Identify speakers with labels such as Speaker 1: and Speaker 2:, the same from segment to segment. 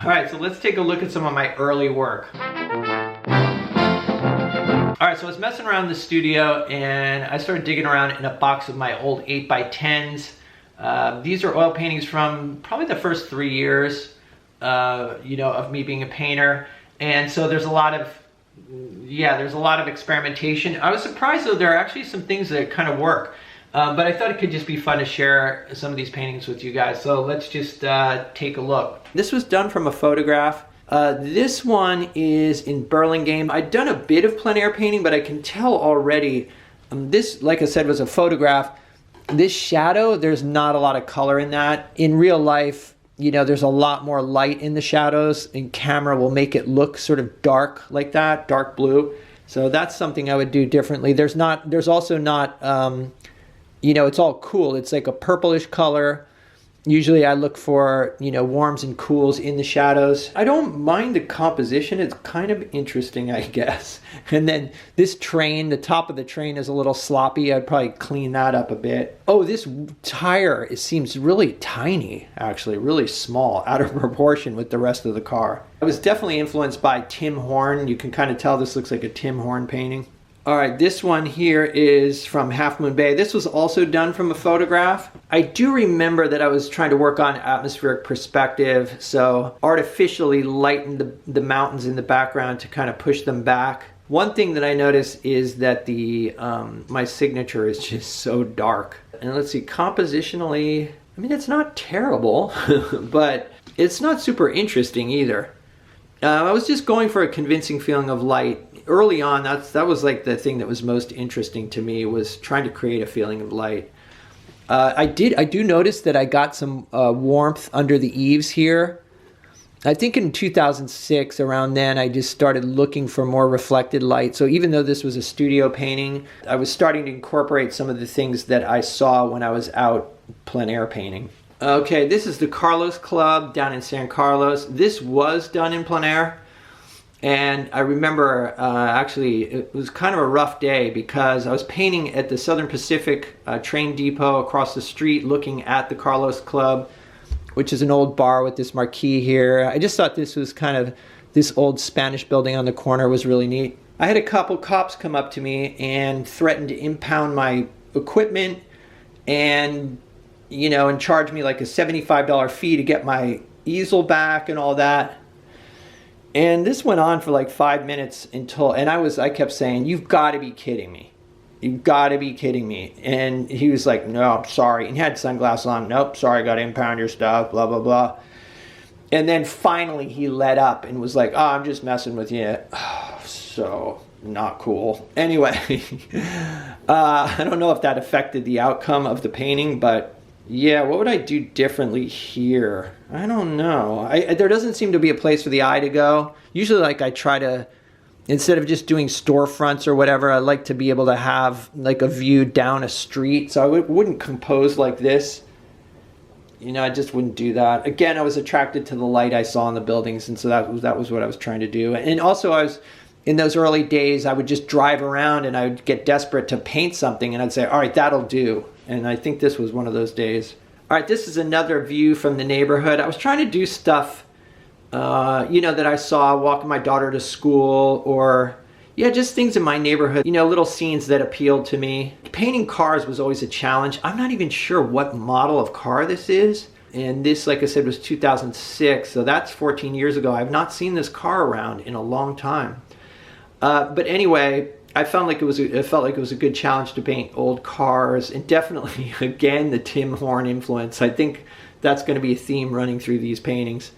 Speaker 1: All right, so let's take a look at some of my early work. All right, so I was messing around in the studio and I started digging around in a box of my old 8x10s. These are oil paintings from probably the first 3 years, of me being a painter. And so there's a lot of experimentation. I was surprised though, there are actually some things that kind of work. But I thought it could just be fun to share some of these paintings with you guys. So let's just take a look. This was done from a photograph. This one is in Burlingame. I'd done a bit of plein air painting, but I can tell already, this, like I said, was a photograph. This shadow, there's not a lot of color in that. In real life, there's a lot more light in the shadows, and camera will make it look sort of dark like that, dark blue. So that's something I would do differently. There's also not, it's all cool. It's like a purplish color. Usually I look for, warms and cools in the shadows. I don't mind the composition. It's kind of interesting, I guess. And then this train, the top of the train is a little sloppy. I'd probably clean that up a bit. Oh, this tire, it seems really tiny, actually, really small, out of proportion with the rest of the car. I was definitely influenced by Tim Horn. You can kind of tell this looks like a Tim Horn painting. All right, this one here is from Half Moon Bay. This was also done from a photograph. I do remember that I was trying to work on atmospheric perspective, so artificially lightened the mountains in the background to kind of push them back. One thing that I noticed is that my signature is just so dark. And let's see, compositionally, I mean, it's not terrible, but it's not super interesting either. I was just going for a convincing feeling of light. Early on, that was like the thing that was most interesting to me, was trying to create a feeling of light. I do notice that I got some warmth under the eaves here. I think in 2006, around then, I just started looking for more reflected light. So even though this was a studio painting, I was starting to incorporate some of the things that I saw when I was out plein air painting. Okay, this is the Carlos Club down in San Carlos. This was done in plein air. And I remember, actually, it was kind of a rough day because I was painting at the Southern Pacific train depot across the street, looking at the Carlos Club, which is an old bar with this marquee here. I just thought this was this old Spanish building on the corner was really neat. I had a couple cops come up to me and threatened to impound my equipment and, and charge me like a $75 fee to get my easel back and all that. And this went on for like 5 minutes and I kept saying, "You've got to be kidding me. You've got to be kidding me." And he was like, "No, I'm sorry." And he had sunglasses on. "Nope, sorry, got to impound your stuff, blah, blah, blah." And then finally he let up and was like, "Oh, I'm just messing with you." So not cool. Anyway, I don't know if that affected the outcome of the painting, but yeah, what would I do differently here? I don't know. There doesn't seem to be a place for the eye to go. Usually, like, I try to, instead of just doing storefronts or whatever, I like to be able to have like a view down a street. So I wouldn't compose like this. I just wouldn't do that. Again, I was attracted to the light I saw in the buildings, and so that was what I was trying to do. And also, in those early days, I would just drive around and I would get desperate to paint something, and I'd say, "All right, that'll do." And I think this was one of those days. All right, this is another view from the neighborhood. I was trying to do stuff, that I saw walking my daughter to school, or, just things in my neighborhood, little scenes that appealed to me. Painting cars was always a challenge. I'm not even sure what model of car this is. And this, like I said, was 2006, so that's 14 years ago. I've not seen this car around in a long time. But anyway, I felt like it was a good challenge to paint old cars, and definitely, again, the Tim Horn influence. I think that's going to be a theme running through these paintings.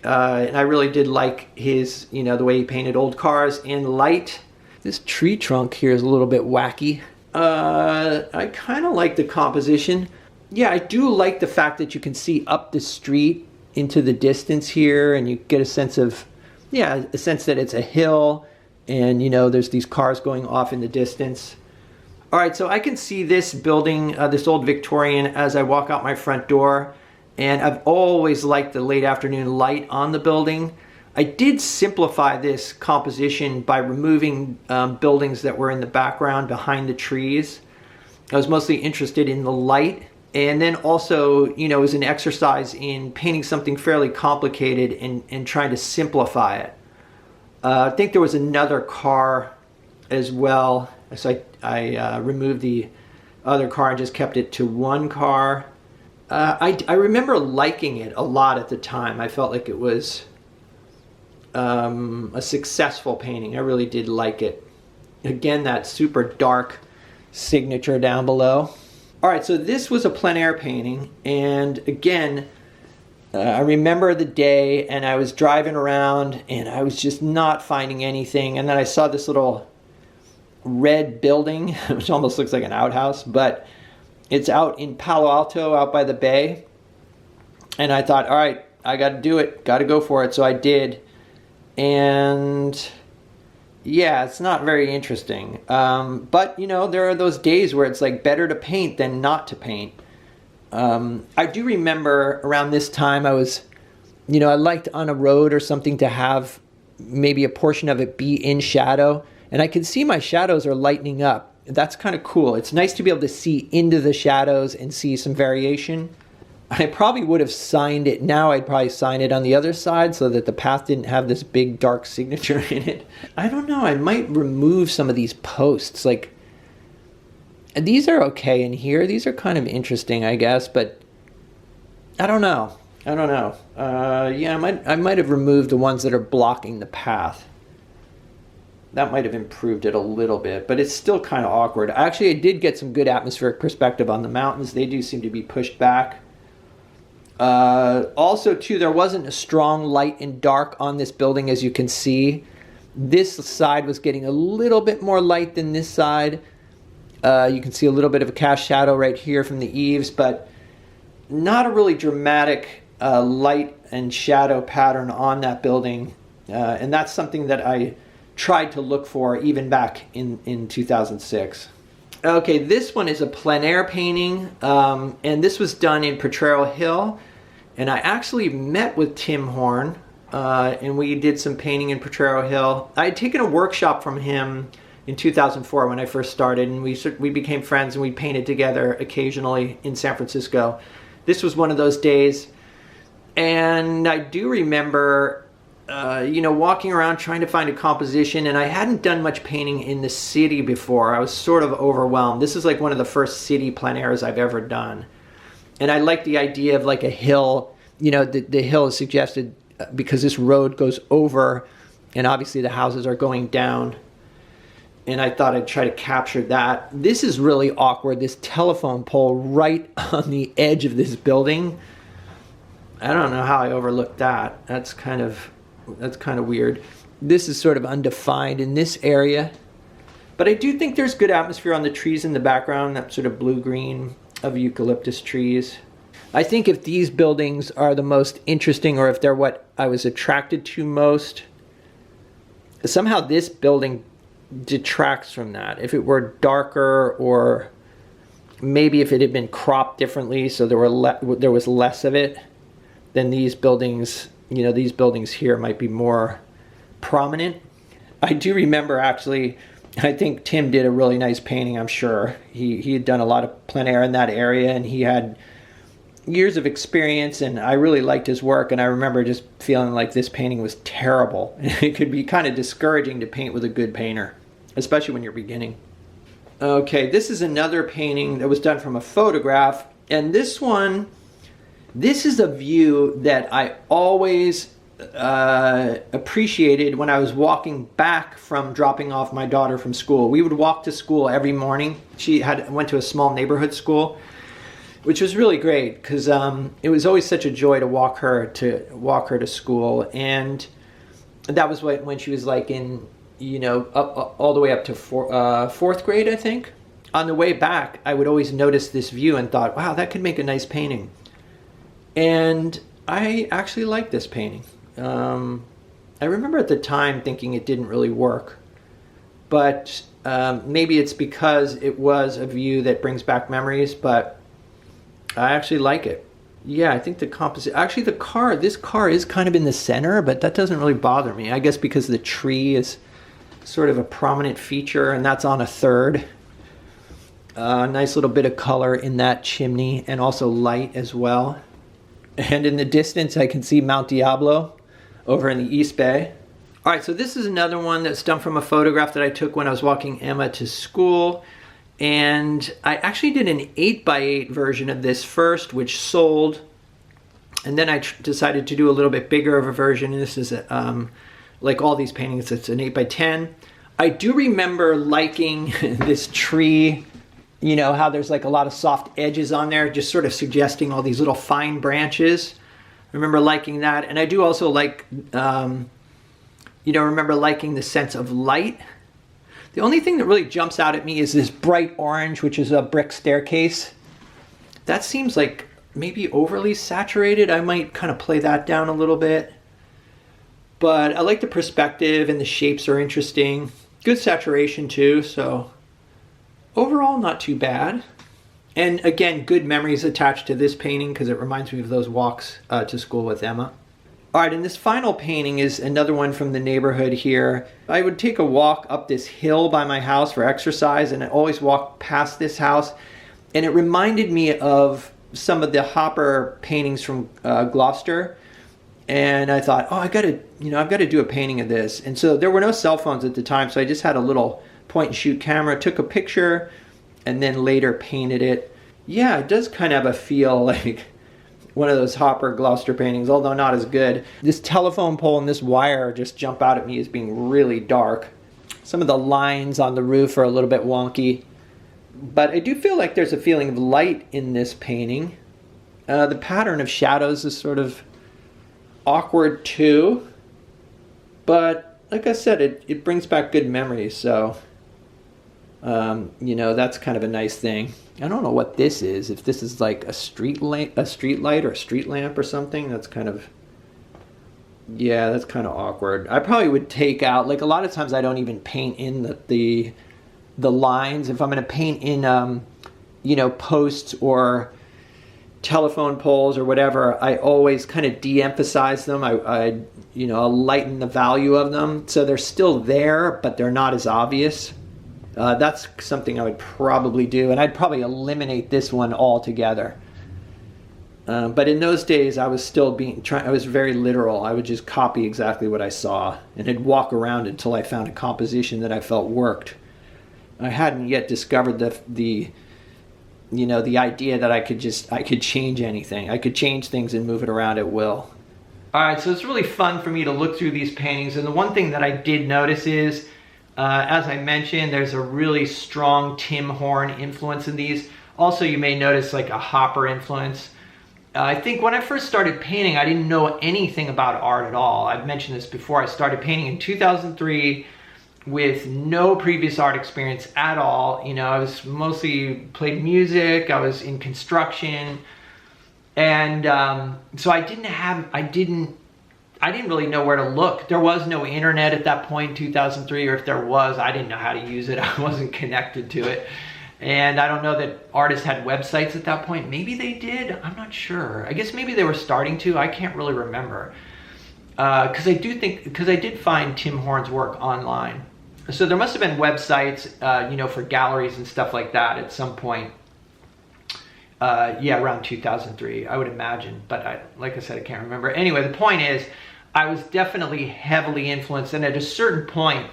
Speaker 1: And I really did like his, the way he painted old cars in light. This tree trunk here is a little bit wacky. I kind of like the composition. Yeah, I do like the fact that you can see up the street into the distance here, and you get a sense that it's a hill. And, there's these cars going off in the distance. All right, so I can see this building, this old Victorian, as I walk out my front door. And I've always liked the late afternoon light on the building. I did simplify this composition by removing buildings that were in the background behind the trees. I was mostly interested in the light And then also, you know, as an exercise in painting something fairly complicated and trying to simplify it. I think there was another car as well. So I removed the other car and just kept it to one car. I remember liking it a lot at the time. I felt like it was a successful painting. I really did like it. Again, that super dark signature down below. All right, so this was a plein air painting, and again, I remember the day, and I was driving around, and I was just not finding anything, and then I saw this little red building, which almost looks like an outhouse, but it's out in Palo Alto, out by the bay, and I thought, all right, I got to do it, got to go for it, so I did, and yeah, it's not very interesting. But, you know, there are those days where it's like better to paint than not to paint. I do remember around this time I was, you know, I liked on a road or something to have maybe a portion of it be in shadow. And I can see my shadows are lightening up. That's kind of cool. It's nice to be able to see into the shadows and see some variation. I probably would have signed it. Now I'd probably sign it on the other side so that the path didn't have this big dark signature in it. I don't know. I might remove some of these posts. Like, these are okay in here. These are kind of interesting, I guess, but I don't know. Yeah, I might have removed the ones that are blocking the path. That might have improved it a little bit, but it's still kind of awkward. Actually, I did get some good atmospheric perspective on the mountains. They do seem to be pushed back. Also, too, there wasn't a strong light and dark on this building, as you can see. This side was getting a little bit more light than this side. You can see a little bit of a cast shadow right here from the eaves, but not a really dramatic light and shadow pattern on that building. And that's something that I tried to look for even back in 2006. Okay, this one is a plein air painting, and this was done in Potrero Hill, and I actually met with Tim Horn, and we did some painting in Potrero Hill. I had taken a workshop from him in 2004 when I first started, and we became friends, and we painted together occasionally in San Francisco. This was one of those days, and I do remember you know, walking around trying to find a composition, and I hadn't done much painting in the city before. I was sort of overwhelmed. This is like one of the first city plein airs I've ever done. And I like the idea of like a hill, you know, the hill is suggested because this road goes over, and obviously the houses are going down. And I thought I'd try to capture that. This is really awkward, this telephone pole right on the edge of this building. I don't know how I overlooked that. That's kind of weird. This is sort of undefined in this area, but I do think there's good atmosphere on the trees in the background, that sort of blue-green of eucalyptus trees. I think if these buildings are the most interesting, or if they're what I was attracted to most, somehow this building detracts from that. If it were darker, or maybe if it had been cropped differently so there was less of it, then these buildings, you know, these buildings here might be more prominent. I do remember, actually, I think Tim did a really nice painting, I'm sure. He had done a lot of plein air in that area, and he had years of experience, and I really liked his work, and I remember just feeling like this painting was terrible. It could be kind of discouraging to paint with a good painter, especially when you're beginning. Okay, this is another painting that was done from a photograph, and this one, this is a view that I always appreciated when I was walking back from dropping off my daughter from school. We would walk to school every morning. She went to a small neighborhood school, which was really great because it was always such a joy to walk her to school. And that was when she was like in, you know, all the way up to fourth grade, I think. On the way back, I would always notice this view and thought, wow, that could make a nice painting. And I actually liked this painting. I remember at the time thinking it didn't really work, but maybe it's because it was a view that brings back memories, but I actually like it. Yeah, I think the composite, actually this car is kind of in the center, but that doesn't really bother me. I guess because the tree is sort of a prominent feature, and that's on a third. Nice little bit of color in that chimney and also light as well. And in the distance, I can see Mount Diablo over in the East Bay. All right, so this is another one that's done from a photograph that I took when I was walking Emma to school. And I actually did an 8x8 version of this first, which sold. And then I decided to do a little bit bigger of a version. And this is like all these paintings, it's an 8x10. I do remember liking this tree, you know, how there's like a lot of soft edges on there, just sort of suggesting all these little fine branches. I remember liking that. And I do also like, you know, remember liking the sense of light. The only thing that really jumps out at me is this bright orange, which is a brick staircase. That seems like maybe overly saturated. I might kind of play that down a little bit. But I like the perspective and the shapes are interesting. Good saturation too, so overall not too bad. And again, good memories attached to this painting because it reminds me of those walks to school with Emma. All right, and this final painting is another one from the neighborhood here. I would take a walk up this hill by my house for exercise, and I always walk past this house. And it reminded me of some of the Hopper paintings from Gloucester. And I thought, oh, I've got to do a painting of this. And so there were no cell phones at the time, so I just had a little point and shoot camera, took a picture, and then later painted it. Yeah, it does kind of have a feel like one of those Hopper Gloucester paintings, although not as good. This telephone pole and this wire just jump out at me as being really dark. Some of the lines on the roof are a little bit wonky. But I do feel like there's a feeling of light in this painting. The pattern of shadows is sort of awkward too. But like I said, it brings back good memories, so you know, that's kind of a nice thing. I don't know what this is. If this is like a street light or a street lamp or something, that's kind of, yeah, that's kind of awkward. I probably would take out, like a lot of times I don't even paint in the lines. If I'm going to paint in, you know, posts or telephone poles or whatever, I always kind of de-emphasize them. I you know, I'll lighten the value of them so they're still there, but they're not as obvious. That's something I would probably do, and I'd probably eliminate this one altogether. But in those days, I was still I was very literal. I would just copy exactly what I saw, and I'd walk around until I found a composition that I felt worked. I hadn't yet discovered the you know, the idea that I could change anything. I could change things and move it around at will. All right, so it's really fun for me to look through these paintings, and the one thing that I did notice is, as I mentioned, there's a really strong Tim Horn influence in these. Also, you may notice like a Hopper influence. I think when I first started painting, I didn't know anything about art at all. I've mentioned this before. I started painting in 2003 with no previous art experience at all. You know, I was mostly played music, I was in construction, and so I didn't really know where to look. There was no internet at that point in 2003, or if there was, I didn't know how to use it. I wasn't connected to it. And I don't know that artists had websites at that point. Maybe they did, I'm not sure. I guess maybe they were starting to, I can't really remember. Because I did find Tim Horn's work online. So there must have been websites, you know, for galleries and stuff like that at some point. Yeah, around 2003, I would imagine. But like I said, I can't remember. Anyway, the point is, I was definitely heavily influenced. And at a certain point,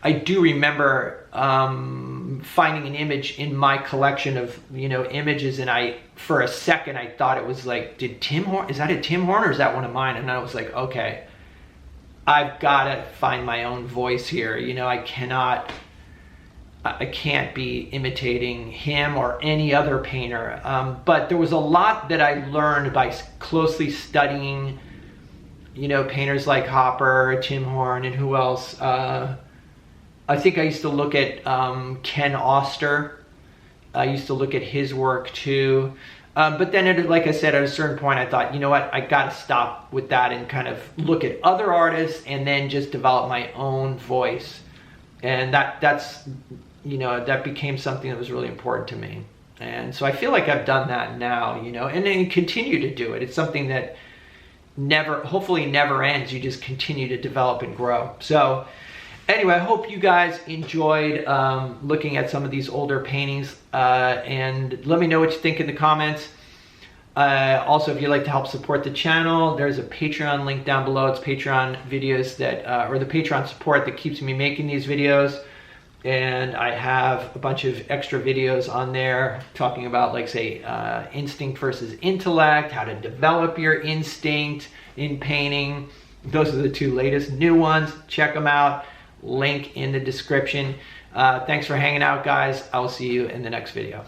Speaker 1: I do remember finding an image in my collection of, you know, images. And for a second, I thought it was like, is that a Tim Horn or is that one of mine? And I was like, okay, I've got to find my own voice here. You know, I can't be imitating him or any other painter. But there was a lot that I learned by closely studying, you know, painters like Hopper, Tim Horn, and who else? I think I used to look at Ken Oster. I used to look at his work too. But then, like I said, at a certain point, I thought, you know what, I got to stop with that and kind of look at other artists and then just develop my own voice. And that's, you know, that became something that was really important to me. And so I feel like I've done that now, you know, and then continue to do it. It's something that hopefully never ends. You just continue to develop and grow. So Anyway, I hope you guys enjoyed looking at some of these older paintings, and let me know what you think in the comments. Also, if you'd like to help support the channel, there's a Patreon link down below. It's Patreon videos that, or the Patreon support that keeps me making these videos. And I have a bunch of extra videos on there talking about, like, say, instinct versus intellect, how to develop your instinct in painting. Those are the two latest new ones. Check them out. Link in the description. Thanks for hanging out, guys. I will see you in the next video.